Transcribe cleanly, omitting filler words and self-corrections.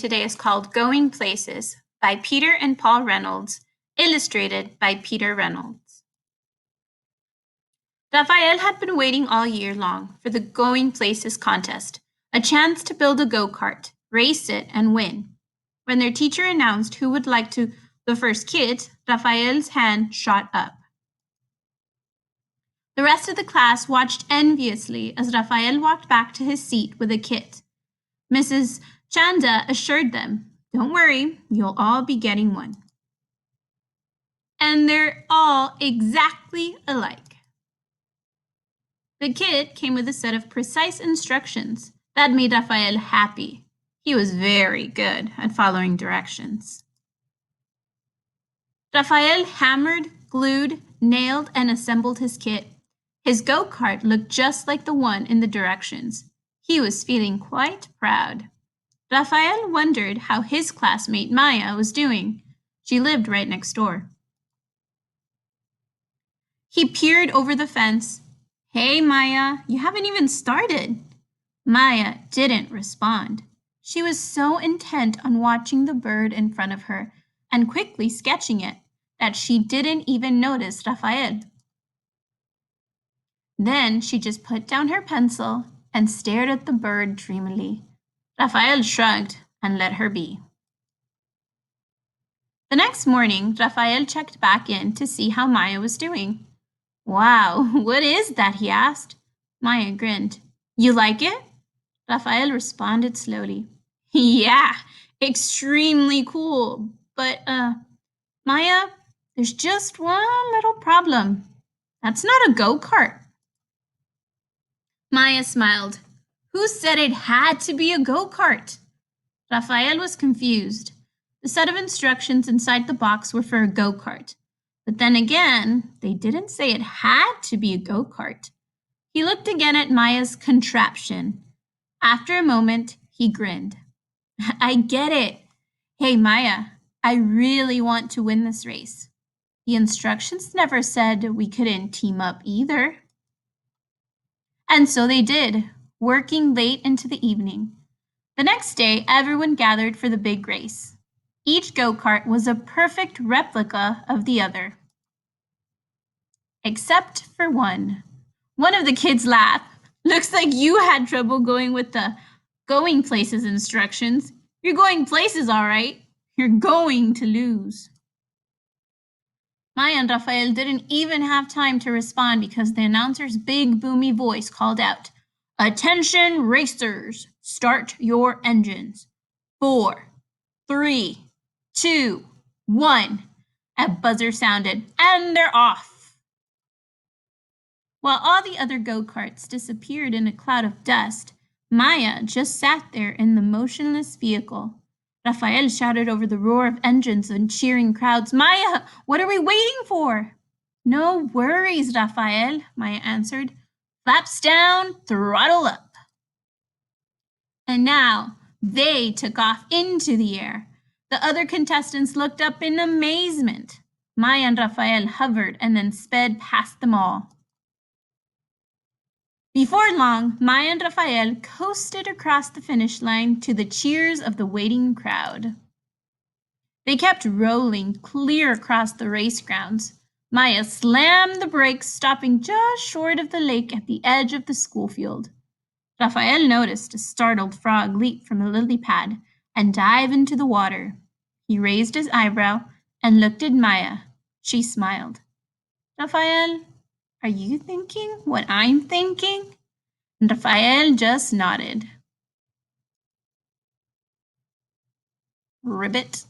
today is called Going Places by Peter and Paul Reynolds, illustrated by Peter Reynolds. Rafael had been waiting all year long for the Going Places contest, a chance to build a go-kart, race it, and win. When their teacher announced who would like to the first kit, Rafael's hand shot up. The rest of the class watched enviously as Rafael walked back to his seat with a kit. Mrs. Chanda assured them, "Don't worry, you'll all be getting one." And they're all exactly alike. The kit came with a set of precise instructions that made Rafael happy. He was very good at following directions. Rafael hammered, glued, nailed, and assembled his kit. His go-kart looked just like the one in the directions. He was feeling quite proud. Rafael wondered how his classmate Maya was doing. She lived right next door. He peered over the fence. "Hey, Maya, you haven't even started." Maya didn't respond. She was so intent on watching the bird in front of her and quickly sketching it that she didn't even notice Rafael. Then she just put down her pencil and stared at the bird dreamily. Rafael shrugged and let her be. The next morning, Rafael checked back in to see how Maya was doing. "Wow, what is that?" he asked. Maya grinned. "You like it?" Rafael responded slowly. "Yeah, extremely cool. But, Maya, there's just one little problem. That's not a go-kart." Maya smiled. "Who said it had to be a go-kart?" Rafael was confused. The set of instructions inside the box were for a go-kart. But then again, they didn't say it had to be a go-kart. He looked again at Maya's contraption. After a moment, he grinned. "I get it. Hey, Maya, I really want to win this race. The instructions never said we couldn't team up either." And so they did, working late into the evening. The next day, everyone gathered for the big race. Each go-kart was a perfect replica of the other. Except for one. One of the kids laughed. "Looks like you had trouble going with the Going Places instructions. You're going places, all right. You're going to lose." Maya and Rafael didn't even have time to respond because the announcer's big boomy voice called out, "Attention racers, start your engines. 4, 3, 2, 1. A buzzer sounded, and they're off. While all the other go-karts disappeared in a cloud of dust, Maya just sat there in the motionless vehicle. Rafael shouted over the roar of engines and cheering crowds, "Maya, what are we waiting for?" "No worries, Rafael," Maya answered. "Flaps down, throttle up." And now they took off into the air. The other contestants looked up in amazement. Maya and Rafael hovered and then sped past them all. Before long, Maya and Rafael coasted across the finish line to the cheers of the waiting crowd. They kept rolling clear across the race grounds. Maya slammed the brakes, stopping just short of the lake at the edge of the school field. Rafael noticed a startled frog leap from the lily pad and dive into the water. He raised his eyebrow and looked at Maya. She smiled. "Rafael, are you thinking what I'm thinking?" And Rafael just nodded. Ribbit.